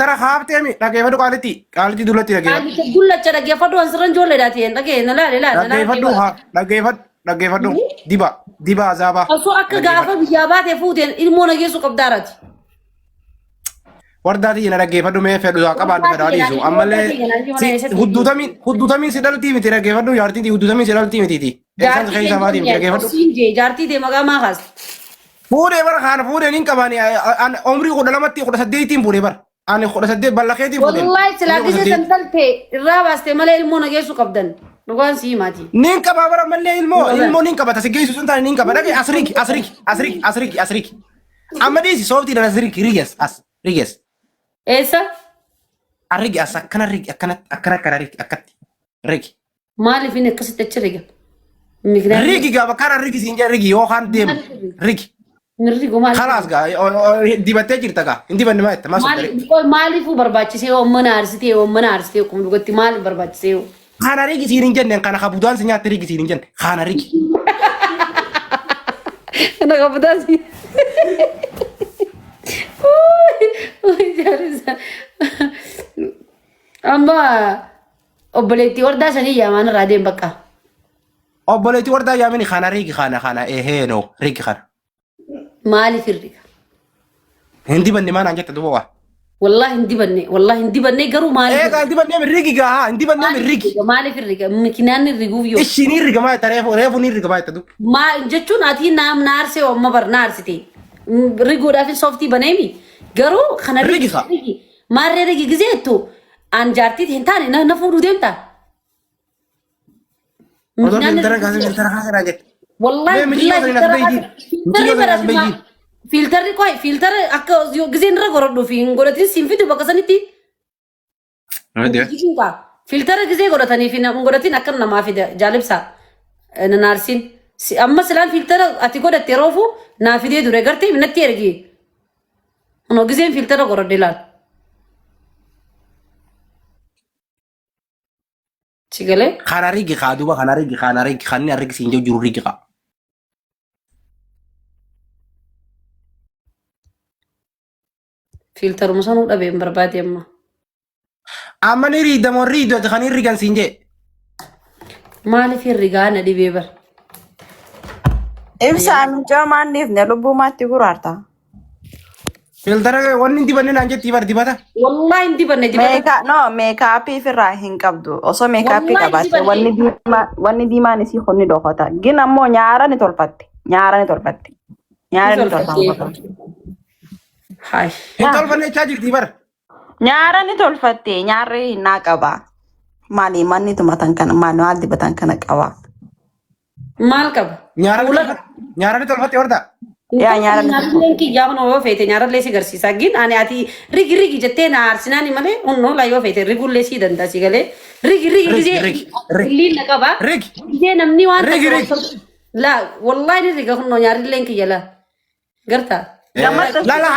tara haftee mi dhaggeeffadhu qaalitti dullatti dhaggeeffadhu. Qaalitti dullacha dhaggeeffadhu ansarran ijoollee dhaatiin dhaggeeffadhu dhaggeeffadhu diba azaabaa. Osoo akka gaafa biyyaa baatee fuuteen ilmoo nageessu qabdaarati. Wardaati jina dhaggeeffadhu mee fedhu qabaadhu fedhaadhiisu ammallee huddutamiin si dhaltii miti dhaggeeffadhu jaartii huddutamiin si dhaltii mitiiti. Eessaan keessa maatii miti dhaggeeffadhu. Jaartii ta'e maqaa maa kaas. Fuudhee bara kana fuudhee niin qabaani umrii 12 18 fuudhee bara ani 18 ballaqeetii fuudhee. Wallahi silaatisee san talte irraa baastee malee ilmoo nageessu qabdan dhugaan sii maati. Niin qabaa bara malee ilmoo niin qabata si geessu sun taane niin qaba dhagee asriik. Amma dhiisi sooftii dhala rigees as rigees. Eessa? Arrigi as akkana rigi akkana rigi akkatti rigi. Maaliif inni akkasitti achi riga? Rigi gaafa kana rigi siin jee rigi yookaan deemu rigi. Nirrigu maaliif? Khalaas gaa dibattee jirta gaa hin dibanne maa itti maa soddare. Maaliifuu barbaachisee mana aarsitee kun dhugatti maaliif barbaachisee? Kana rigi siin hin jenne kana kabudaan si nyaatte rigi siin hin jenne kana rigi. Kana kabudaan si. Amma obboleettii wardaa sanii yaamaan irraa deem bakka. Obboleettii wardaa yaamini kana rigi kana no rigi kana. Maaliif hirriga? Hindi banne maan anjetta duba waa. Wallahi hindi banne garuu maaliif? Hindi banne rigi gaa hindi banne rigi. Maaliif hirriga? Makinaan hirriguuf yoo. Ishini hirriga maa reefu ni hirriga maa itti du. Jechuun ati naarsee amma bar naarsite. Riguudhaaf softii baneemi. Garuu kana rigi. Maarree rigi gizeettu an jaartii hin taane na fuudhuu deemta. Wallahi filterri akka gizeen irra godhadhu fi hin godhatin siin fidu bakka sanitti. Filterri gizee godhatanii fi hin godhatin akka namaa fida jaalibsa naarsin. Amma silaan filtera ati godhatte roofu naa fidee dure gartee natti ergi. Ono gizeen filtera godhadhe laal. Sigale? Kana rigi kaa duba kana rigi kanni rigi siin jiru rigi kaa. Filteruma sanuu dhabeen barbaade amma. Amma ni riidamoo riidota kan hin rigan siin jee. Maaliif hirrigaa na dhibee bar? Ibsaan joomaanniif ne lubbuu maatti guraarta. Filtera wanni hin dibanne naan jetti bar dibata. Wallahi hin dibanne dibata. Meekaappii ofirraa hin qabdu. Osoo meekaappii qabaatte wanni diimaan isii honni dhokota. Gin ammoo nyaara ni tolfatte. Nyaara ni tolfatte. Hin tolfanne jechaa jirti bar. Nyaara ni tolfatte. Nyaarri hinnaa qaba. Maali manni tumatan kana maal dibatan kana qaba. Maal qaba? Nyaara ni tolfatte warda. Yaa nyaara lenki yaa no feete nyaara leesi garsiisa gin ani ati rigi jettee na arsinani male onno la yo feete rigullee si danda si gale rigi liin qaba je namni waan la wallahi riga kunno nyaari lenki jala garta la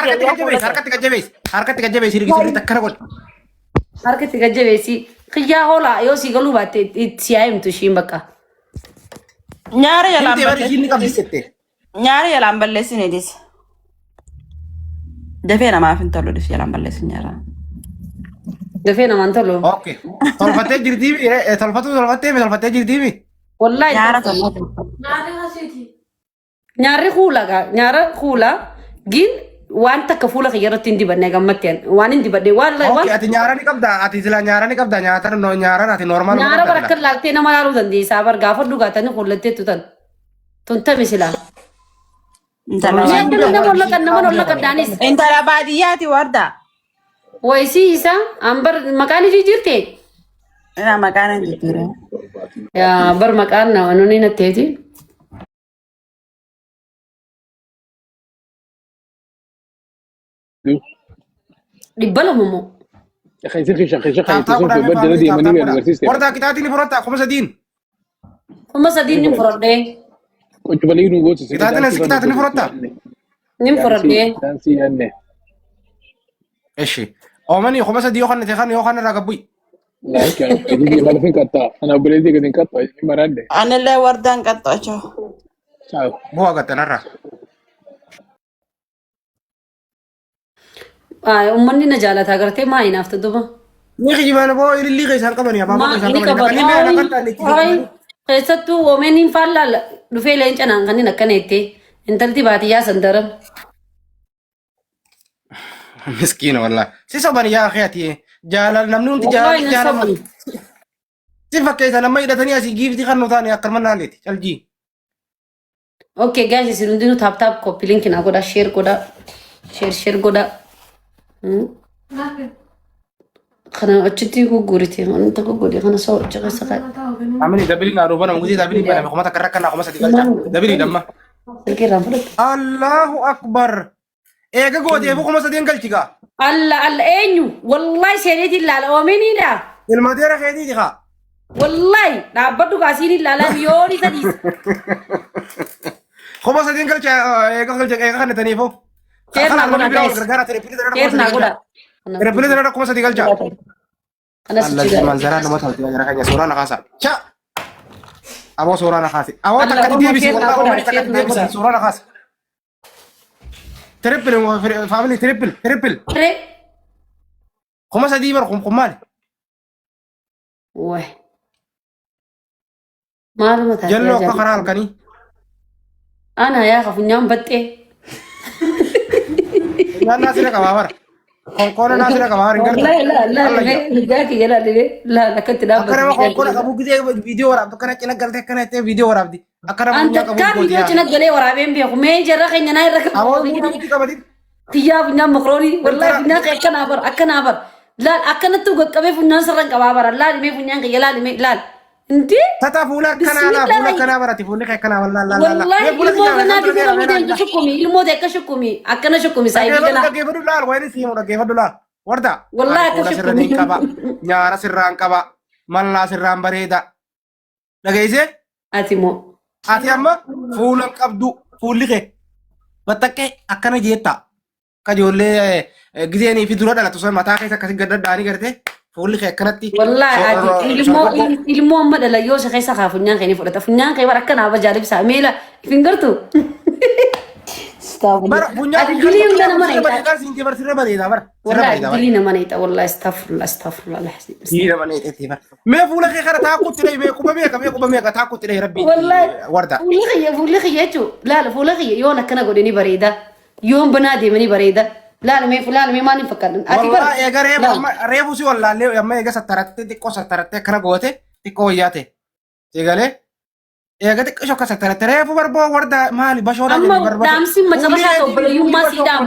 harkatti gajabees rigi sirri takkana god harkatti gajabeesi qiyaa hola yo si galu batte siyaayimtu shiin bakka nyaara yala ni qabdiste. Nyaara yalaan balleessin edis. Dafee namaaf hin tolu dhif yalaan balleessin nyaara. Dafee namaan tolu. Okay. Tolfattee jirtiimi tolfattee jirtiimi. Wallahi nyaara tolfatu. Nyaarri nyaara kuula gin waan takka fuula kiyyarratti hin dibanne gammatteen waan hin dibadde waan ati nyaara ni qabda ati sila nyaara ni qabda nyaara ati normaal. Nyaara barakkan laaltee nama laaluu dandeessaa bar gaafa dhugaatanii kullatteettu tan. Tuntami silaa. Intala baadiyyaati warda. Waysii isa ambar maqaan ishii jirte? Maqaan hin jirre. Yaa bar maqaan nama nuni natteeti. Dhibbala mumu. Warda kitaati ni furata kuma sadiin. Kuma sadiin ni furadhee. Kitaati ni furata. Nin furadhee. Eshi. Omani kuma sadii yookaan irraa gabbuyi. Anillee wardaan qaxxaachoo. Bu'aa gattanarraa. ummanni na jaalata agartee maa hinaaf tuduma. Ni kijibana boo ililli keessaan qaban yaa baabaa keessaan qaban. Kan inni meeshaa kan taane itti keessattuu oomeniin faallaa dhufee leencanaan kan inni akkana itti intalti baadiyyaa sandaran. Miskiina wallah. Si soban yaa akhiyaati jaalal namni hundi jaalal. Si fakkeessa nama hidhatanii asii giifti kan nu taane akka mannaaleeti caljii. Okay guys, isin hundinuu taap copy link naa godha share godha share godha. Kana achitti gurgurite wanta gurgurite kana soo jaqasa ka. Amani dabili na roba na muzi dabili bana kuma takara kana kuma sadi galcha dabili damma. Silke ramfud. Allahu akbar. Ega gode bu kuma sadi galchi ga. Allah enyu wallahi seedeti lala omeni da. Ilma dera khedi ga. Wallahi dhabbadu gaasini lala yooni sadi. Kuma sadi galcha ega kana tanifo. Kerna goda guys. Kerna goda. Repele dara kuma sadi galcha. Allah manzara nama tahu dia kayaknya suara nak kasar. Cak. Abo suara nak kasih. Awak tak kadi dia bisa. Awak tak kadi dia bisa. Suara nak kasih. Triple family triple. Tre. Kuma sadi bar kumal. Wah. Malu mata. Jallo ka karal kani. Ana ya kafunyam batte. Nana sila kabar. Kau nak nasi nak kamar enggak? Lihat ke jalan deh. Lah, nak tidak. Akarama kau nak kamu gitu video orang. Tu kena channel galte kena itu video orang di. Akarama punya kamu kan video channel gale orang membi aku main jarang kaya nai rakam. Awak video kita berarti. Tiya punya makroni. Wallahi punya kaya akan abar. Lah, akan tu got kami punya serang kabar. Lah, ini punya kaya lah, ini lah. Inti? Tata pula kana berarti pula kaya kana wallah lah. Wallahi ilmu kana di dalam video syukumi. Ilmu deka syukumi. Akan syukumi saya kana. Lagi baru lah, wah ini sih udah lagi baru lah. Warda. Wallahi akan syukumi. Nyara sirang kaba. Malla sirang bareda. Lagi ise? Atimo. Ati amma fuulan qabdu fuulli kee battaqqee akkana jeetta kajoollee gizeeni fi dura dhalatu san mataa keessa akkasi gaddadhaanii garte fuulli kee akkanatti wallahi ati ilmoo amma dhalayyoo isa keessa kaa funyaan kee ni fudhata funyaan kee bara akkana aba jaalibsaa meela ifin gartu bara funyaan gilii hunda nama na bara siinti bara sirra bareeda bara wallahi gilii nama na ita wallahi astaghfirullah alazim gilii nama na ita bara mee fuula kee kana taakutti dhee mee quba mee taakutti dhee rabbi warda fuulli kiyya jechuun laala fuula kiyya yoon akkana godhanii bareeda yoon banaa deemanii bareeda laala mee maaliin fakkaatan ati bara eega reefu si wallaallee amma eega sattaratte xiqqoo sattaratte akkana goote xiqqoo wayyaate eegalee eega xiqqoo shokka sattaratte reefu barboo warda maali bashoodha amma daamsin macarashaa tobbalayyummaa siidaamu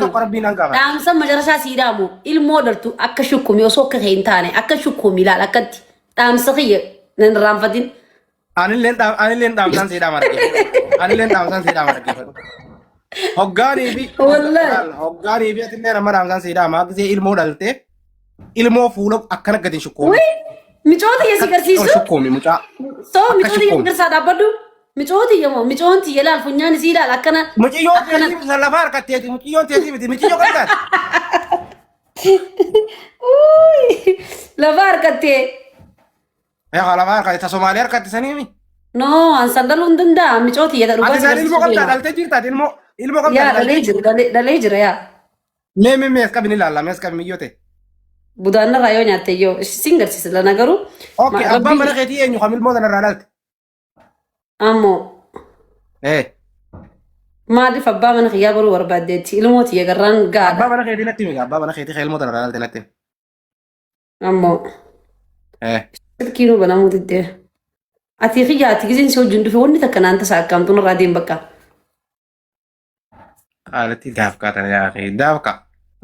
daamsan macarashaa siidaamu ilmoo dhaltu akka shukkumi osoo akka kee hin taane akka shukkumi laala akkatti daamsa kiyya nan raanfatin anilleen daamsan siidhaama argeeffatu hoggaanii fi atillee nama daamsan siidhaama gisee ilmoo dhalte ilmoo fuula akkana gadin shukkuumi micoota yesi garsiisu shukkuumi mucaa so micoota yesi garsaa dhaabbadhu micooti yemo micoonti yelaal funyaan isii ilaal akkana muciyyoon teetii lafa harkatteeti muciyyoon teetii miti muciyyoo qaltaati lafa harkattee lafa harkatti ta Somaaliyaa harkatti saniimi no an sandaluun danda'a micooti yeda dhugaa ati saan ilmoo qabdaa dhaltee jirtaati ilmoo qabdaa yaa dhalee jira yaa mees qabin ilaalla mees qabin miyyote budaanna raayoo nyaatte yoo sin garsiisa la nagaru okay abbaan mana keetii eenyu kam ilmoo tanarraa dhalte ammoo maaliif abbaa mana kiyyaa baruu barbaaddeetti ilmooti yagarraan gaadha abbaa mana keetii natti miga abbaa mana keetii ka ilmoo tanarraa dhalte natti ammoo silkiinuu banamuu diddee ati kiyyaatti gisiin si wajjin dhufe wanni takka naanta saakkaamtu narraa deem bakka qaalatti daafqaatan yaa akhi daafqa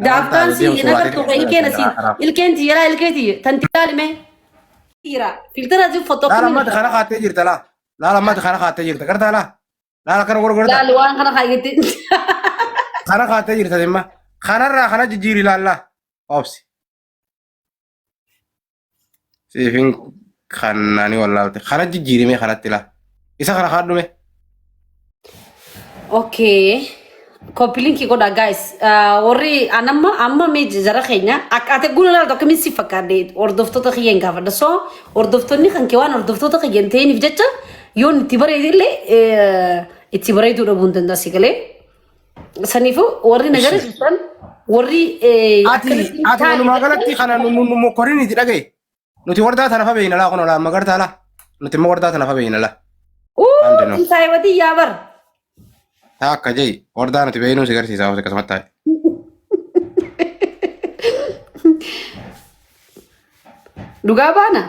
daafqaan si nagartu ilkeena si ilkeenti yalaa ilkeeti tanti laalime filtara ji foto laala ammatti kana kaattee jirta laala ammatti kana kaattee jirta gartaa laala kana gurgurta laala waan kana kaayyatti kana kaattee jirta dhimma kanarraa kana jijjiiri laalla obsi siifin kannaani wallaalte kana jijjiirime kanatti la isa kana kaadhume okay copy link godha guys warri amma mee jara keenya ate gulala tokko min si fakkaade ordoftoota kiyyan gaafadha so ordoftonni kan kee waan ordoftoota kiyyan ta'aniif jecha yoon itti bareedillee itti bareeduu dhabuun danda'a si galee saniifuu warri nagara jirtan warri ati walumaa galatti kana nu mokkoriiniti dhagaye. Nuti wardaa tana fa beeyna laa kun olaa magartaa laa. Nuti immoo wardaa tana fa beeyna laa. Saayiwatii yaabar. Akka jee wardaa nuti beeynuu si garsiisaa hoose akkasumatti taa'e. Dhugaa baana?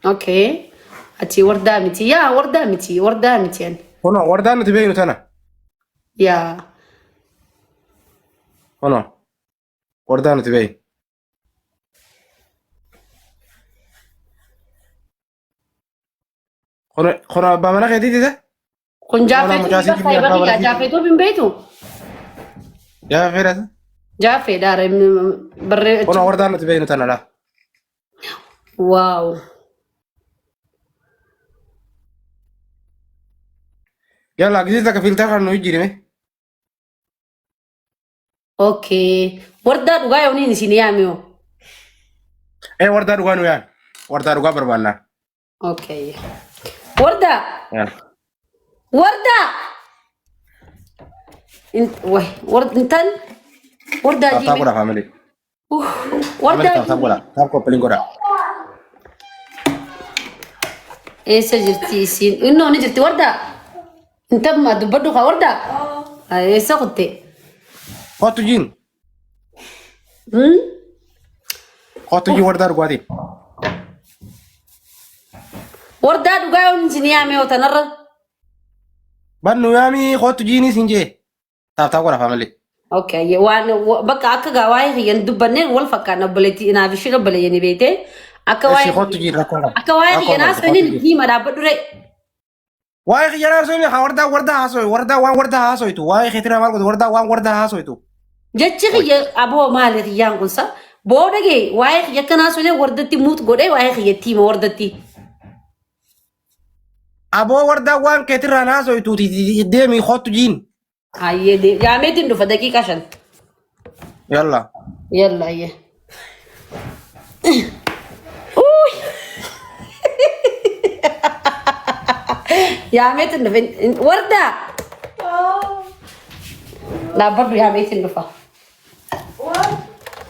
Okay. Achi wardaa miti. Yaa wardaa miti. Wardaa miti ani. Kono wardaa nuti beeynu tana. Yaa. Kono wardaa nuti beeynu. Kono abbaa mana keetiiti ta'e? Kun jaafeetu hin beektu? Jaafeedha ta'e? Jaafeedha barree. Kono wardaa nuti beeynu tana laa. Wow. Yalla gisi takka filter kan nuyi jirime. Okay. Wardaa dhugaa yoo niin isin yaamiyo. Wardaa dhugaa nu yaan. Wardaa dhugaa barbaannaa. Okay. Wardaa. Wardaa. Intan. Wardaa jiime. Taap godha family. Wardaa jiime. Taap godha. Taap koppiliin godha. Eessa jirti isin? Innoo ni jirti wardaa. Intan ma dubbadhu kaa wardaa? Eessa kutte? Kottu jiin. Kottu jiin wardaa dhugaatii. Wardaa dhugaa yoo isin yaame yoo tanarra. Bannu yaami kottu jiinis hin jee. Taap godha family. Okay. Waan bakka akka gaa waa'ee kiyyan dubbanneen wal fakkaanna obboleettii inaaf ishee obboleeyyanii beekte. Akka waa'ee kiyyan haasofniin hiima dhaabbadhu ree. Waa'ee kiyyan haasofni wardaa haasofi wardaa waan wardaa haasofitu waa'ee keetirraa maal godhu wardaa waan wardaa haasofitu. Jechi kiyya aboo maali kiyyaan kunsa booda gee waa'ee kiyya akkan haasofne wardatti muut godhee waa'ee kiyyatti hima wardatti. Aboo wardaa waan keetirraa haasofitu deemi kottu jiin. Ayyee yaameetiin dhufa daqiiqaa 5. Yalla. Yalla ayyee. Yaameetiin dhufa wardaa. Dhaabbadhu yaameetiin dhufa.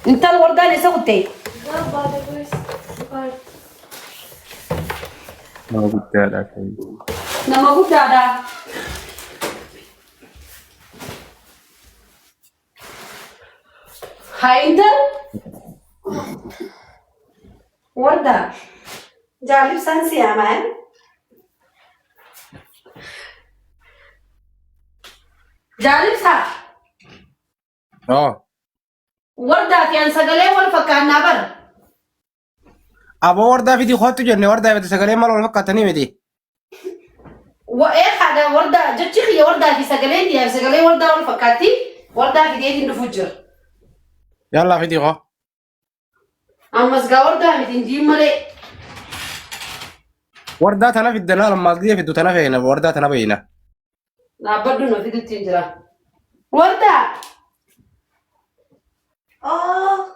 Intal wardaan isa kuttee. Nama guddaadha. Nama guddaadha. Hai Intan. Wardah. Jalib sanksi ya, man. Jalib sa. Oh. Wardah kian sagale wal fakkan nabar. Abo wardah fiti khottu jenne wardah fiti sagale mal wal fakkatani miti. Hada wardah jechi khiya wardah fi sagale dia sagale wardah wal fakkati wardah fi dia dindu fujur. Yalla fiti kho. Ammas ga wardah mitin jimale. Wardah tana fi dana lamma gdiya fi tana feena wardah tana beena. Na baddu no fi tinjira. Wardah. Oh.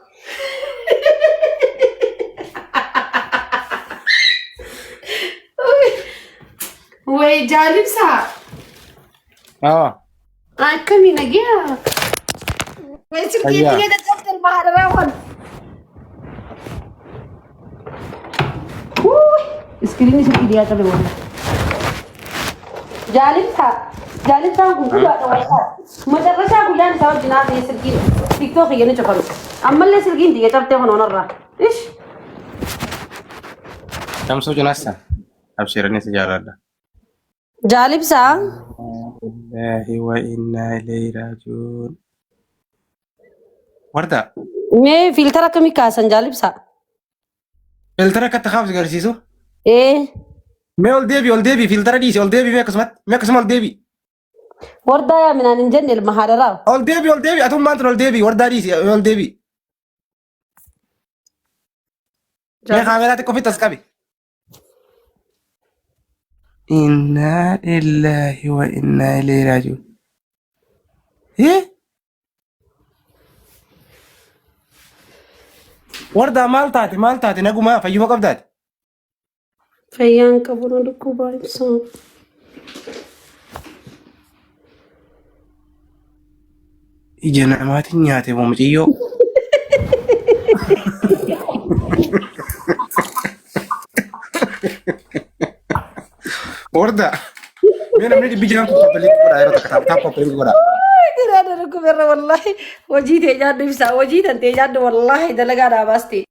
Wait, jalib sa. Kami nagya. Wait, sige, sige na chapter maharawan. Screen ni sige dia tabi wala. Jalib sa kung kuya to wala. Madarasa ko yan sa jinaa ni sige. TikTok yan ni chaparo. Ammal le sige hindi chapter ko nonora. Ish. Kamso junasa. Abshirani se jarada. Jalib sa. Lillahi wa inna ilaihi rajiun. Warda. Me filter kami kasan jalib sa. Filter ka takhaf garsiisu? Me ol debi filter di ol debi me kasmat ol debi. Warda ya minan jannil mahadara. Ol debi atum mantra ol debi warda di ol debi. Me khamerati ko fitas kabi. Inna lillahi wa inna ilaihi rajiun. Warda maal taate naguma fayyuma qabdaati. Fayyaan qabu dhukkubaa ibsaan. ija namaatiin nyaate muciyyoo. Warda. Mee namni dhibbi jiran kun koppiliin godha yeroo takka taap koppiliin godha. Kira ada aku berra wallahi wajib teh jadi bisa wajib dan teh jadi wallahi dalaga ada pasti.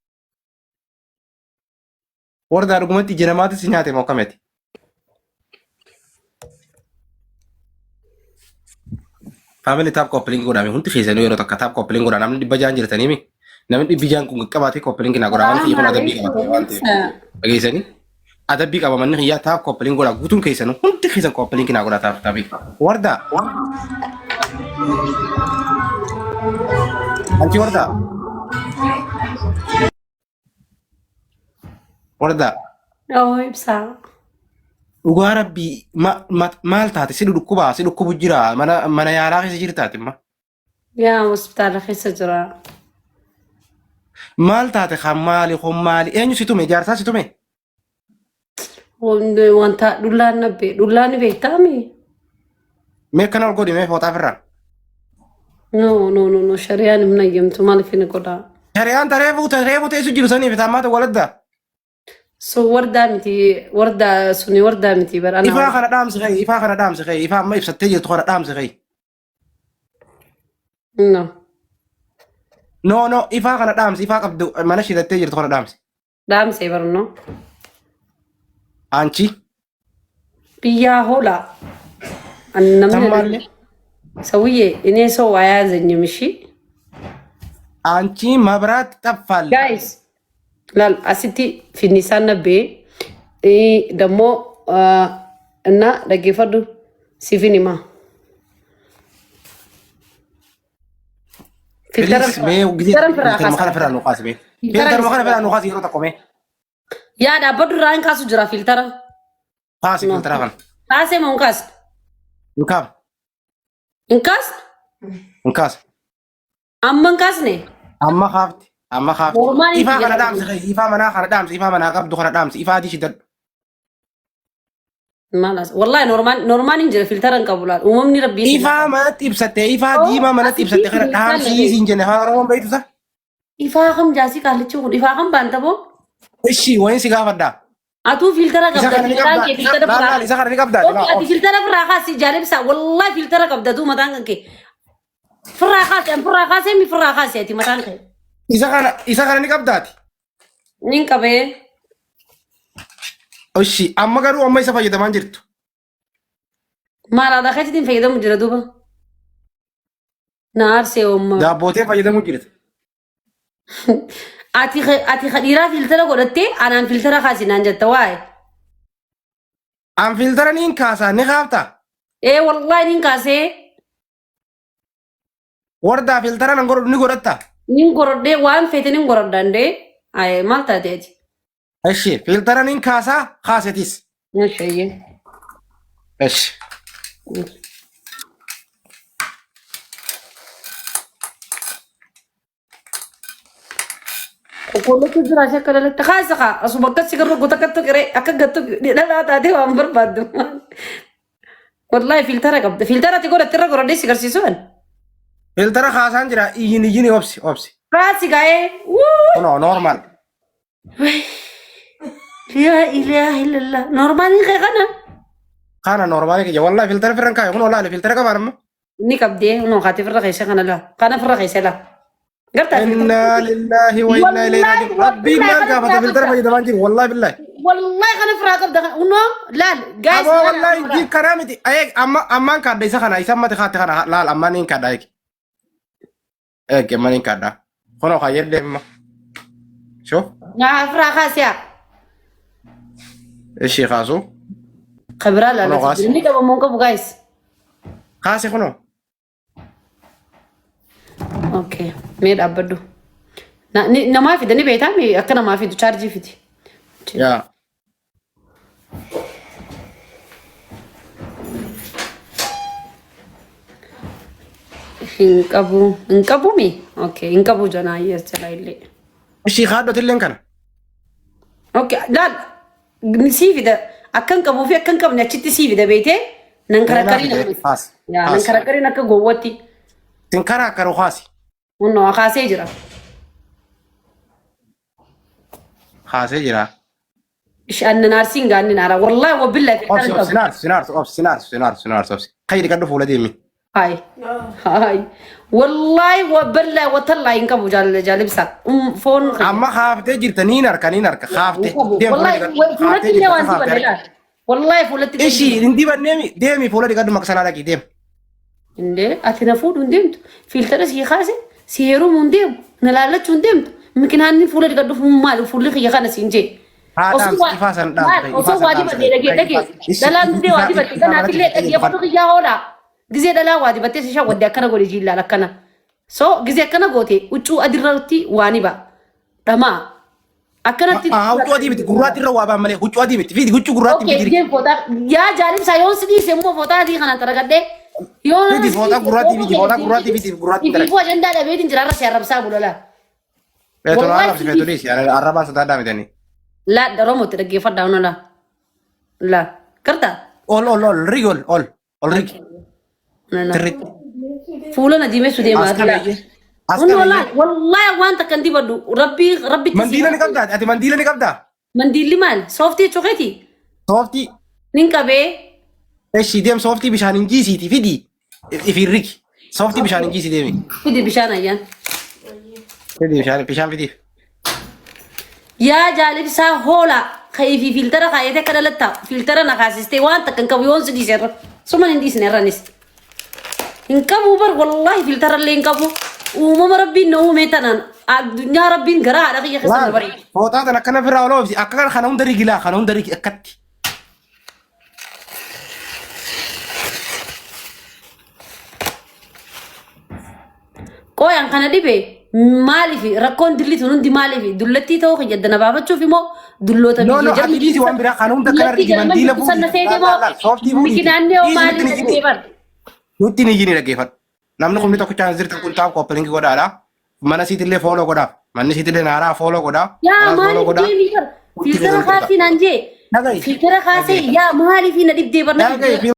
Warda argumenti ija namaatiin si nyaate moo kameti? Family taap koppiliin godha hundi keessanuu yeroo takka taap koppiliin godha namni dhibba jaan jirtanii mi? Namni dhibbi jaan kun qabaatee koppiliin kina godha waan kun adabbii qabatee waan ta'eef. Dhageessanii? Adabbii qaba manni hiyyaa taap koppiliin godha guutuun keessanuu hundi keessan koppiliin kina godha taap taabii. Warda. Anti warda. Warda. Oh bisa. Dhugaa rabbii maal taate si dhukkubu jira mana yaalaa keessa jirtaati ma. Ya hospital keessa jira. Maal taate kan maali eenyu si tume jaarsaa si tume. Wanta dullaan beektami. Mee kana ol godhi mee fooxaa firraa. No shari'aan hin nayyamtu maaliif hin godhaa. Shari'aan tareefuu teessu jiru saniif taammaata waladda. So wardaa miti bara. Ifaa kana dhaamsi kee ifaa amma ibsattee jirtu kana dhaamsi kee. No ifaa kana dhaamsi ifaa qabdu mana shidattee jirtu kana dhaamsi. Dhaamsee barno. Anchi. Biyyaa hoolaa. Tammaalle. ሰውዬ እኔ ሰው አያዘኝም እሺ አንቺ መብራት ጠፋል ጋይስ ላል አሲቲ ፊኒሳን ነቤ ደሞ እና ደገፈዱ ሲፊኒማ ፊልተር ያ ዳበዱ ራን ካሱ ጅራ ፊልተር ካሴ ሞንካስ እንካም Engkas? Engkas. Amma engkas nih? Amma khafti. Ifa kana damsi khay, ifa mana qabdu kana damsi, ifa di shidad. Malas. Wallahi normal injira filteran qabulat. Umumni rabbi. Ifa mana tibsatte, ifa di ma mana tibsatte kana damsi sinjene haron baytu sa. Ifa kham jasi kalichu, ifa kham bantabo. Ishi wain si gafada. Atu filtera qabda, filtera pura. Isa kana qabda. Ati filtera pura khasi janib sa. Wallahi filtera qabda tu matang ke. Pura khasi mi pura khasi ati matang ke. Isa kana ni qabdati. Nin qabe. Ishi amma garu amma isa fayyadaman jirtu. Mala da khati din fayyadamu jira duba. Naar se umma. Da bote fayyadamu jirtu. Ati khadira filtera godhatte anaan filtera khaasinaan jetta waa'ee. An filtera niin kaasaa ni qaabta. Wallahi nin kaasee. Wardaa filtera nan godhu ni godhatta. Nin godhodhee waan feete nin godhodhandee maal taateeti. Ishi filtera niin kaasaa kaasetis. Shayyee. Ishi. Kalau tu jurah saya kalau tak khas kah, asu bakat sih kalau gota kat tu kere, akak gat tu dia dah tadi amber badu. Wallahi filter ati kau dah terang kau desi kersi suan. Filter khasan jira, ini opsi. Khasi gae, no normal. Ya ilaha illallah, normal ni kayak kana. Kana normal ke, wallahi filter firang kaya, kuno wallahi filter ka baram. Ni kabde, no khati firang kaisa kana lah, kana firang kaisa lah. Inna lillahi wa inna ilaihi raji'un. Rabbi ma gafata filter fayyadaman jiru wallahi billahi. Wallahi kana firang kabda uno lal guys. Abo wallahi ji karamiti. Ayek amman kadda isa kana isa mate khati kana lal amman in kadda ayek. Amman in kadda. Kono khayir demma. Shuf. Na firang khasya. Ishi khasu. Khabra la. Ni ka monko guys. Khasi kono. Okay, made abadu. Na maafi dani beeta mi akkana maafi du charge fiti. Ya. Hinqabu mi? Okay, hinqabu jana yes jala ille. Ishi khaddo tillen kana. Okay, dad si fida akkan qabu fi akkan qabni achitti si fida beete nan karakari na. Ya, nan karakari nakka gowwatti. Sinkara karu khasi. Unno akaasee jira. Khasi jira. Anna naarsiin gaanni naara. Wallahi wabillahi sinar. Khayri kaddu fuula deemi. Hai. Wallahi wabillahi watallahi inka jalibsa. Phone. Amma khaaftee jirta niin harka khaaftee. Wallahi fuulatti illee waan dibaddeedha. Wallahi fuulatti. Ishi indi banneemi deemi fuula kaddu maksanaa dhaqi deem. Inde ati na fuudhu hin deemtu. Filtara sii kaase si heerumu hin deemu. Na laallachuu hin deemtu. Mikinaan fuula kaddu maali fuulli kiyya kana siin jee. Osoo waa dibattee dhagee. Dalaan didee waa dibattee kanaatillee dhaggeeffatu kiyyaa hoolaa. Gizee dhalaa waa dibattee si shawwadde akkana godhe jiillaan akkana. So gizee akkana goote huccuu adirratti waa ni ba'a. Dhamaa. Akkanatti. Huccuu adii miti gurraatti irra waa ba'an malee huccuu adii miti fiidi huccuu gurraatti miti. Ookee footaa yaa jaalimsaa yoon si dhiise immoo footaa adii kanaan taragadhee. Fiidi footaa gurraatti fiidi gurraatti. Ifiifuu ajandaa dhabeetiin jiraarra si arrabsaa bulalaa. Beetula arrabsi beetulis arrabaan sodaa daamitanii. La daroomotti dhaggeeffadhaa onala. La kartaa. Ol rigi. Tirritti. Fuula na diimessu deemaa jira. Wallahi waan takka hin dibaddu rabbitti. Mandiila ni qabdaa ati mandiila ni qabdaa. Mandiilli maal sooftii chokeeti. Sooftii. Nin qabee. Eshi deem sooftii bishaan hin jiisiiti fidi. Ifi rigi. Sooftii bishaan hin jiisi deemi. Fidi bishaan ayyaan. Fidi bishaan fidiif. Yaa jaalibsaa hoola kaifi filtara kaayete kana latta filtara na kaasiste waan takkan qabu yoon si dhiiserra suma hin dhiisnerranis hin qabu bar wallahi filtara illee hin qabu uumama rabbiin na uume tanan addunyaa rabbiin garaa haadha kiyya keessa na bareedu. Footaa tan akkana firraa oloofsi akka kana hunda rigilaa kana hunda rigi akkatti. Qoyaan kana dhibee. Maaliif rakkoon dillitu hundi maaliif dullattii ta'uu kiyya dana baafachuuf immoo dulloota biyya jedhu. Ati dhiisi waan biraa kan hunda kana rigi mandiila fuudhi. Mikinaanni yoo maaliif dhaggeeffadhu. Nutti ni jini dhaggeeffadhu. Namni kun tokko chaan zirta kun taa'u koppiliingi godhaadha. Mana siitillee fooloo godhaaf. Manni siitillee naaraa fooloo godhaa. Yaa maaliif deemii filtara kaasii naan jee. Filtara kaasee yaa maaliif na dhibdee barna.